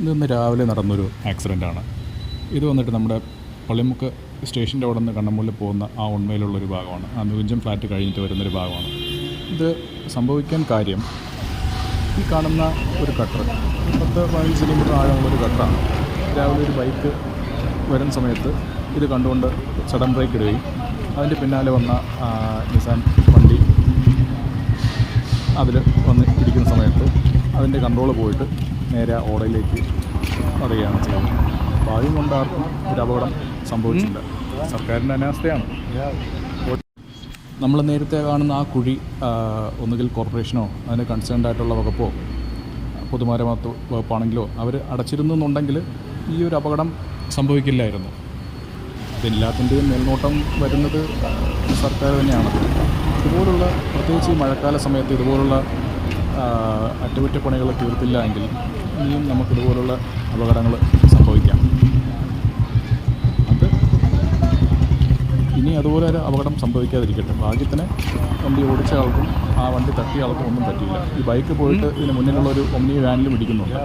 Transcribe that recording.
ഇന്ന് രാവിലെ നടന്നൊരു ആക്സിഡൻ്റാണ്. ഇത് വന്നിട്ട് നമ്മുടെ പള്ളിമുക്ക് സ്റ്റേഷൻ്റെ അവിടെ നിന്ന് കണ്ണമ്പൂരിൽ പോകുന്ന ആ ഉണ്മയിലുള്ളൊരു ഭാഗമാണ്. ആ മ്യൂസിയം ഫ്ലാറ്റ് കഴിഞ്ഞിട്ട് വരുന്നൊരു ഭാഗമാണ്. ഇത് സംഭവിക്കാൻ കാര്യം, ഈ കാണുന്ന ഒരു കട്ടർ 10-15 സെൻറ്റിമീറ്റർ ആഴമുള്ളൊരു കട്ടറാണ്. രാവിലെ ഒരു ബൈക്ക് വരുന്ന സമയത്ത് ഇത് കണ്ടുകൊണ്ട് സഡൻ ബ്രേക്ക് ഇടുകയും അതിൻ്റെ പിന്നാലെ വന്ന നിസാൻ വണ്ടി അതിൽ വന്ന് ഇരിക്കുന്ന സമയത്ത് അതിൻ്റെ കൺട്രോൾ പോയിട്ട് നേരെ ഓടയിലേക്ക് മറിയുകയാണ് ചെയ്യുന്നത്. ഭാഗ്യം കൊണ്ട് ആർക്കും ഒരു അപകടം സംഭവിച്ചില്ല. സർക്കാരിൻ്റെ അനാസ്ഥയാണ്. നമ്മൾ നേരത്തെ കാണുന്ന ആ കുഴി ഒന്നുകിൽ കോർപ്പറേഷനോ അതിന് കൺസേൺഡ് ആയിട്ടുള്ള വകുപ്പോ പൊതുമരാമത്ത് വകുപ്പാണെങ്കിലോ അവർ അടച്ചിരുന്നുണ്ടെങ്കിൽ ഈ ഒരു അപകടം സംഭവിക്കില്ലായിരുന്നു. ഇതെല്ലാത്തിൻ്റെയും മേൽനോട്ടം വരുന്നത് സർക്കാർ തന്നെയാണ്. ഇതുപോലുള്ള പ്രത്യേകിച്ച് ഈ മഴക്കാല സമയത്ത് ഇതുപോലുള്ള അറ്റകുറ്റപ്പണികൾ തീർത്തില്ല എങ്കിൽ ഇനിയും നമുക്കിതുപോലുള്ള അപകടങ്ങൾ സംഭവിക്കാം. ഇനി അതുപോലെ ഒരു അപകടം സംഭവിക്കാതിരിക്കട്ടെ. ഭാഗ്യത്തിന് വണ്ടി ഓടിച്ച ആൾക്കും ആ വണ്ടി തട്ടിയ ആൾക്കും ഒന്നും പറ്റിയില്ല. ഈ ബൈക്ക് പോയിട്ട് ഇതിന് മുന്നിലുള്ളൊരു ഒമ്നി വാനിലും ഇടിക്കുന്നുണ്ട്.